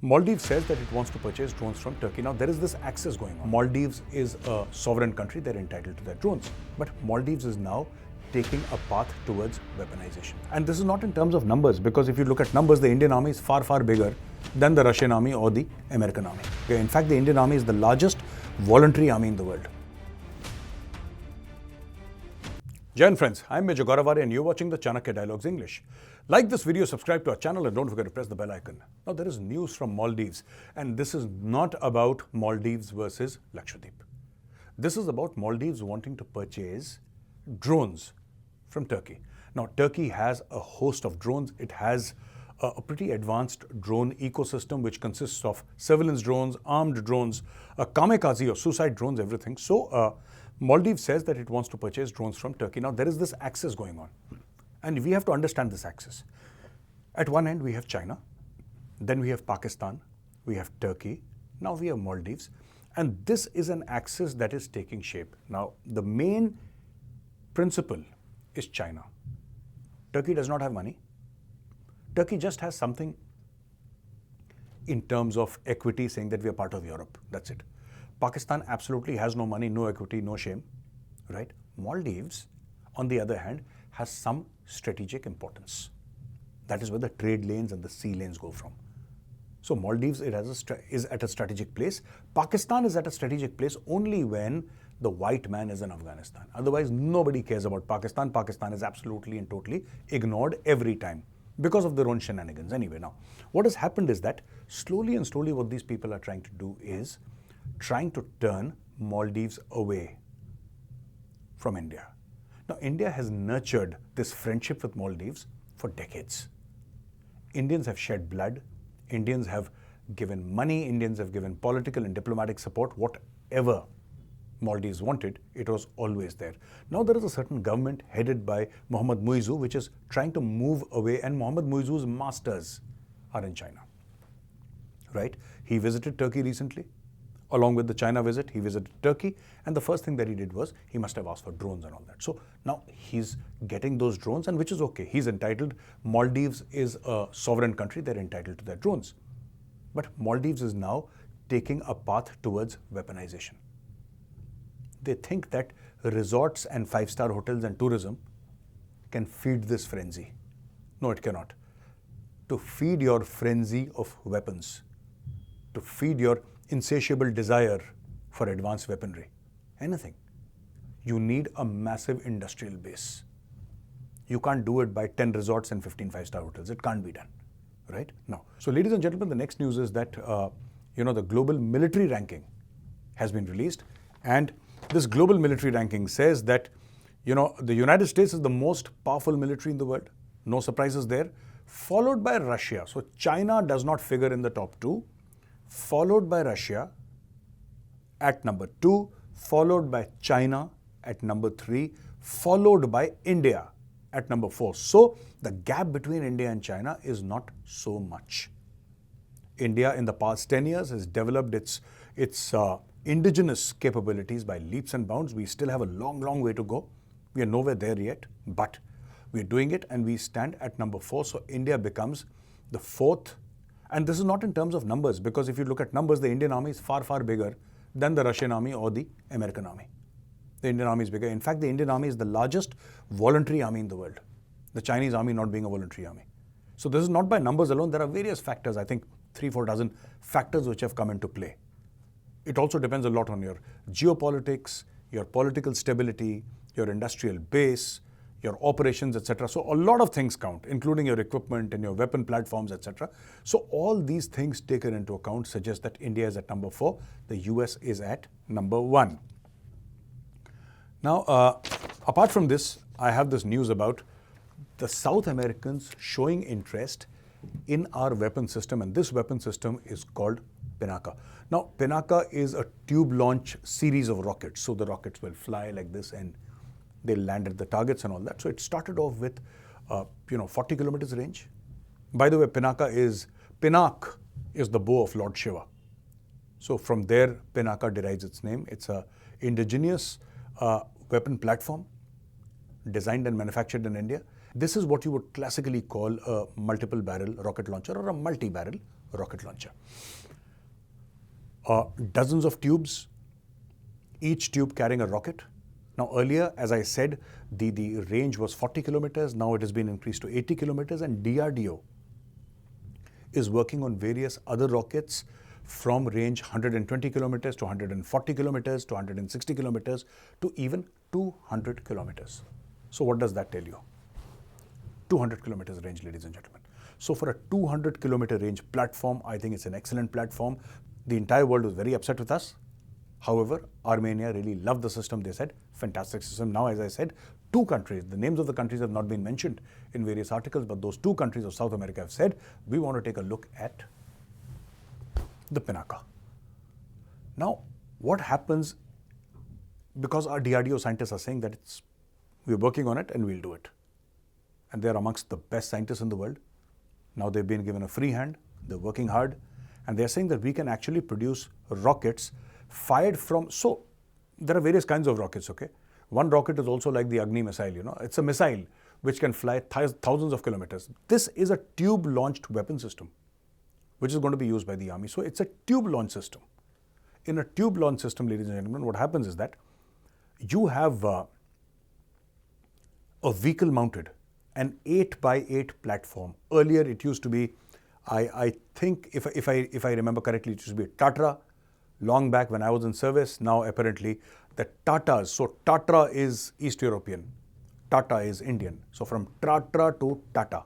Maldives says that it wants to purchase drones from Turkey. Now, there is this axis going on. Maldives is a sovereign country, they're entitled to their drones. But Maldives is now taking a path towards weaponization. And this is not in terms of numbers, because if you look at numbers, the Indian army is far, far bigger than the Russian army or the American army. Okay, in fact, the Indian army is the largest voluntary army in the world. Jai Hind friends, I'm Major Gaurav and you're watching the CHANAKYA Dialogues English. Like this video, subscribe to our channel and don't forget to press the bell icon. Now there is news from Maldives, and this is not about Maldives versus Lakshadweep. This is about Maldives wanting to purchase drones from Turkey. Now Turkey has a host of drones. It has a pretty advanced drone ecosystem which consists of surveillance drones, armed drones, kamikaze or suicide drones, everything. So Maldives says that it wants to purchase drones from Turkey. Now there is this axis going on. And we have to understand this axis. At one end, we have China, then we have Pakistan, we have Turkey, now we have Maldives. And this is an axis that is taking shape. Now, the main principle is China. Turkey does not have money. Turkey just has something in terms of equity, saying that we are part of Europe. That's it. Pakistan absolutely has no money, no equity, no shame, right? Maldives, on the other hand, has some strategic importance. That is where the trade lanes and the sea lanes go from. So Maldives is at a strategic place. Pakistan is at a strategic place only when the white man is in Afghanistan. Otherwise, nobody cares about Pakistan. Pakistan is absolutely and totally ignored every time because of their own shenanigans. Anyway, now, what has happened is that slowly and slowly what these people are trying to do is trying to turn Maldives away from India. Now, India has nurtured this friendship with Maldives for decades. Indians have shed blood, Indians have given money, Indians have given political and diplomatic support. Whatever Maldives wanted, it was always there. Now there is a certain government headed by Mohammad Muizzu which is trying to move away, and Mohammad Muizzu's masters are in China, right? He visited Turkey recently. Along with the China visit, he visited Turkey, and the first thing that he did was he must have asked for drones and all that. So now he's getting those drones, and which is okay. He's entitled. Maldives is a sovereign country. They're entitled to their drones. But Maldives is now taking a path towards weaponization. They think that resorts and five-star hotels and tourism can feed this frenzy. No, it cannot. To feed your frenzy of weapons, to feed your insatiable desire for advanced weaponry, anything, you need a massive industrial base. You can't do it by 10 resorts and 15 five-star hotels. It can't be done, right? Now, so ladies and gentlemen, the next news is that, the global military ranking has been released. And this global military ranking says that, the United States is the most powerful military in the world. No surprises there. Followed by Russia. So China does not figure in the top two. Followed by Russia at number 2, followed by China at number 3, followed by India at number 4. So the gap between India and China is not so much. India in the past 10 years has developed its indigenous capabilities by leaps and bounds. We still have a long, long way to go. We are nowhere there yet, but we are doing it, and we stand at number 4. So India becomes the 4th. And this is not in terms of numbers, because if you look at numbers, the Indian army is far, far bigger than the Russian army or the American army. The Indian army is bigger. In fact, the Indian army is the largest voluntary army in the world. The Chinese army not being a voluntary army. So this is not by numbers alone. There are various factors, I think 3-4 dozen factors which have come into play. It also depends a lot on your geopolitics, your political stability, your industrial base, your operations, etc. So a lot of things count, including your equipment and your weapon platforms, etc. So all these things taken into account suggest that India is at number 4, the US is at number 1. Now, apart from this, I have this news about the South Americans showing interest in our weapon system, and this weapon system is called Pinaka. Now, Pinaka is a tube launch series of rockets. So the rockets will fly like this and they land at the targets and all that. So it started off with, 40 kilometers range. By the way, Pinak is the bow of Lord Shiva. So from there, Pinaka derives its name. It's a indigenous weapon platform designed and manufactured in India. This is what you would classically call a multiple barrel rocket launcher or a multi-barrel rocket launcher. Dozens of tubes, each tube carrying a rocket. Now earlier, as I said, the range was 40 kilometers. Now it has been increased to 80 kilometers, and DRDO is working on various other rockets from range 120 kilometers to 140 kilometers to 160 kilometers to even 200 kilometers. So what does that tell you? 200 kilometers range, ladies and gentlemen. So for a 200 kilometer range platform, I think it's an excellent platform. The entire world was very upset with us. However, Armenia really loved the system. They said, fantastic system. Now, as I said, two countries, the names of the countries have not been mentioned in various articles, but those two countries of South America have said, we want to take a look at the Pinaka. Now, what happens, because our DRDO scientists are saying that we're working on it and we'll do it. And they're amongst the best scientists in the world. Now they've been given a free hand, they're working hard, and they're saying that we can actually produce rockets fired from, so there are various kinds of rockets, okay? One rocket is also like the Agni missile, it's a missile which can fly thousands of kilometers. This is a tube-launched weapon system, which is going to be used by the army. So it's a tube-launch system. In a tube-launch system, ladies and gentlemen, what happens is that you have a vehicle-mounted, an 8x8 platform. Earlier, it used to be, I think, if I remember correctly, it used to be a Tatra. Long back when I was in service, now apparently the Tatas, so Tatra is East European, Tata is Indian. So from Tatra to Tata,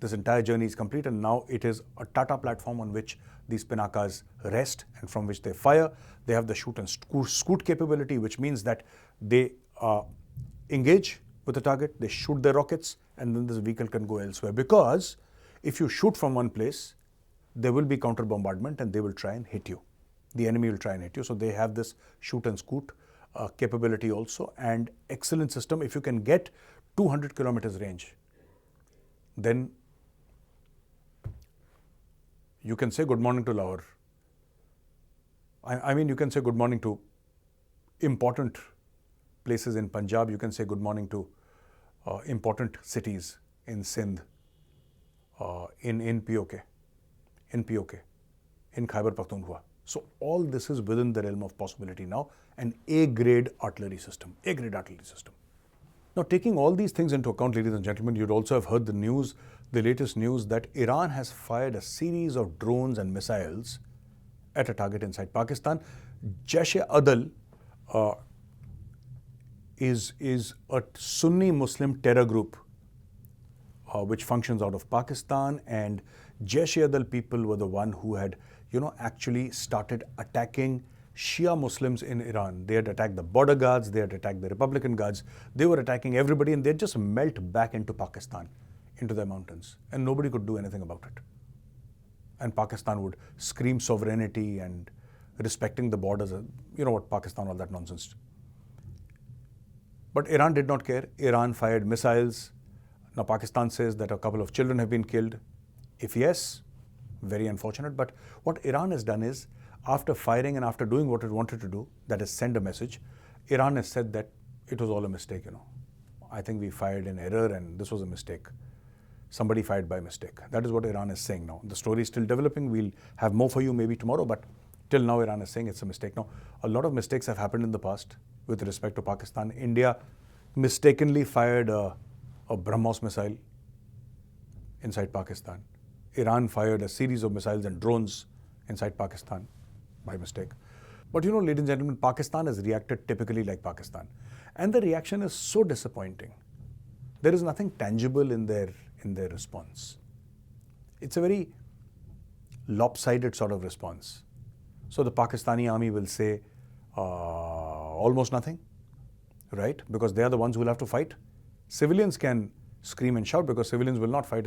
this entire journey is complete, and now it is a Tata platform on which these Pinakas rest and from which they fire. They have the shoot and scoot capability, which means that they engage with the target, they shoot their rockets, and then this vehicle can go elsewhere. Because if you shoot from one place, there will be counter bombardment and they will try and hit you. The enemy will try and hit you. So they have this shoot and scoot capability also, and excellent system. If you can get 200 kilometers range, then you can say good morning to Lahore. I mean, you can say good morning to important places in Punjab. You can say good morning to important cities in Sindh, in POK, in Khyber Pakhtunkhwa. So all this is within the realm of possibility now, an A-grade artillery system, A-grade artillery system. Now, taking all these things into account, ladies and gentlemen, you'd also have heard the news, the latest news, that Iran has fired a series of drones and missiles at a target inside Pakistan. Jaish-e-Adal is a Sunni Muslim terror group which functions out of Pakistan, and Jaish-e-Adal people were the one who had actually started attacking Shia Muslims in Iran. They had attacked the border guards, they had attacked the Republican guards, they were attacking everybody, and they'd just melt back into Pakistan, into their mountains, and nobody could do anything about it. And Pakistan would scream sovereignty and respecting the borders, what Pakistan, all that nonsense. But Iran did not care. Iran fired missiles. Now Pakistan says that a couple of children have been killed. If yes, very unfortunate. But what Iran has done is, after firing and after doing what it wanted to do, that is send a message, Iran has said that it was all a mistake, I think we fired in error and this was a mistake. Somebody fired by mistake. That is what Iran is saying now. The story is still developing. We'll have more for you maybe tomorrow, but till now Iran is saying it's a mistake. Now, a lot of mistakes have happened in the past with respect to Pakistan. India mistakenly fired a BrahMos missile inside Pakistan. Iran fired a series of missiles and drones inside Pakistan by mistake. But ladies and gentlemen, Pakistan has reacted typically like Pakistan. And the reaction is so disappointing. There is nothing tangible in their response. It's a very lopsided sort of response. So the Pakistani army will say almost nothing, right? Because they are the ones who will have to fight. Civilians can scream and shout because civilians will not fight.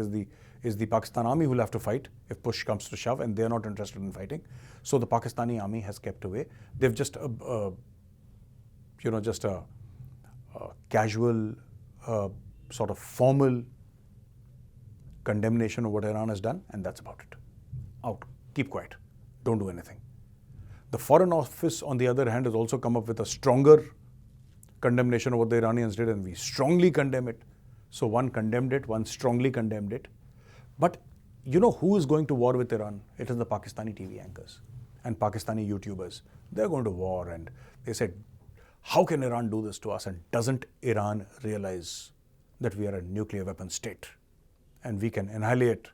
Is the Pakistan army who will have to fight if push comes to shove, and they are not interested in fighting. So the Pakistani army has kept away. They've just just a casual sort of formal condemnation of what Iran has done, and that's about it. Out. Keep quiet. Don't do anything. The Foreign Office, on the other hand, has also come up with a stronger condemnation of what the Iranians did, and we strongly condemn it. So one condemned it, one strongly condemned it. But You know who is going to war with Iran? It is the Pakistani TV anchors and Pakistani YouTubers. They're going to war, and they said, how can Iran do this to us? And doesn't Iran realize that we are a nuclear weapon state and we can annihilate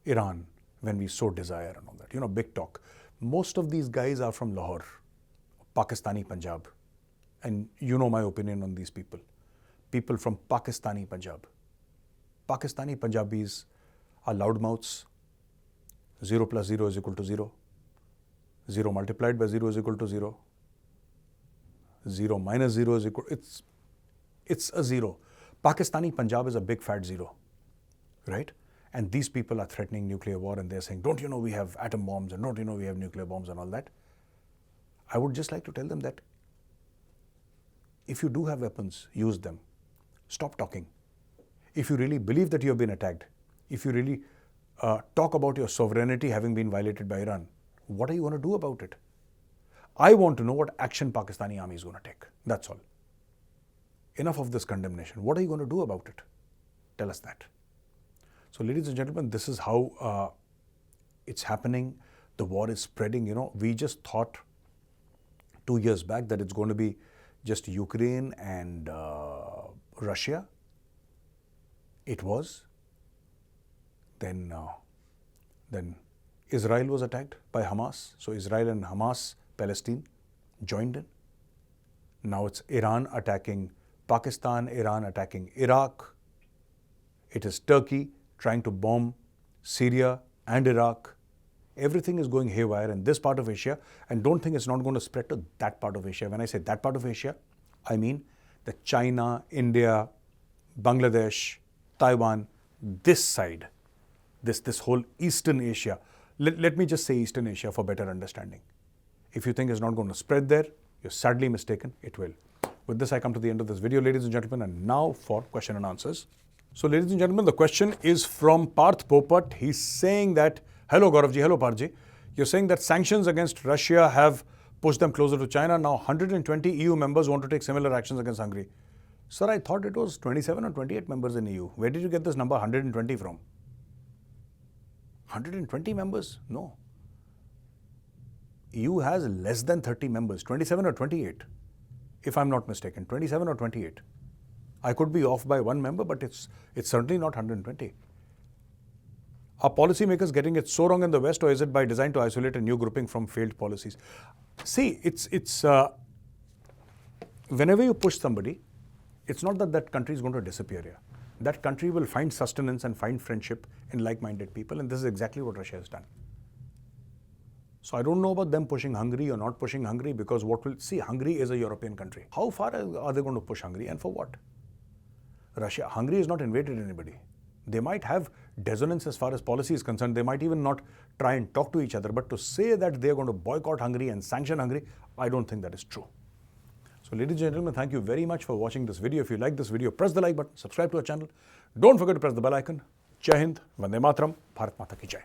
Iran when we so desire and all that? You know, big talk. Most of these guys are from Lahore, Pakistani Punjab. And you know my opinion on these people. People from Pakistani Punjab. Pakistani Punjabis are loudmouths. 0 plus 0 is equal to 0. 0 multiplied by 0 is equal to 0. 0 minus 0 is equal, it's a 0. Pakistani Punjab is a big fat 0, right? And these people are threatening nuclear war, and they're saying, don't you know we have atom bombs, and don't you know we have nuclear bombs and all that? I would just like to tell them that if you do have weapons, use them. Stop talking. If you really believe that you have been attacked, if you really talk about your sovereignty having been violated by Iran, what are you going to do about it? I want to know what action Pakistani army is going to take. That's all. Enough of this condemnation. What are you going to do about it? Tell us that. So, ladies and gentlemen, this is how it's happening. The war is spreading. You know, we just thought 2 years back that it's going to be just Ukraine and Russia. It was. Then Israel was attacked by Hamas. So Israel and Hamas, Palestine, joined in. Now it's Iran attacking Pakistan, Iran attacking Iraq. It is Turkey trying to bomb Syria and Iraq. Everything is going haywire in this part of Asia, and don't think it's not going to spread to that part of Asia. When I say that part of Asia, I mean the China, India, Bangladesh, Taiwan, this side, this whole Eastern Asia. Let me just say Eastern Asia for better understanding. If you think it's not going to spread there, you're sadly mistaken. It will. With this, I come to the end of this video, ladies and gentlemen, and now for question and answers. So, ladies and gentlemen, the question is from Parth Popat. He's saying that, hello Gaurav ji, hello Parji. You're saying that sanctions against Russia have pushed them closer to China. Now 120 EU members want to take similar actions against Hungary. Sir, I thought it was 27 or 28 members in EU. Where did you get this number 120 from? 120 members? No. EU has less than 30 members, 27 or 28, if I'm not mistaken, 27 or 28. I could be off by one member, but it's certainly not 120. Are policymakers getting it so wrong in the West, or is it by design to isolate a new grouping from failed policies? See, whenever you push somebody, it's not that that country is going to disappear here. That country will find sustenance and find friendship in like-minded people, and this is exactly what Russia has done. So I don't know about them pushing Hungary or not pushing Hungary, because Hungary is a European country. How far are they going to push Hungary, and for what? Hungary has not invaded anybody. They might have dissonance as far as policy is concerned. They might even not try and talk to each other. But to say that they are going to boycott Hungary and sanction Hungary, I don't think that is true. So, ladies and gentlemen, thank you very much for watching this video. If you like this video, press the like button, subscribe to our channel. Don't forget to press the bell icon. Jai Hind, Vande Mataram, Bharat Mata Ki Jai.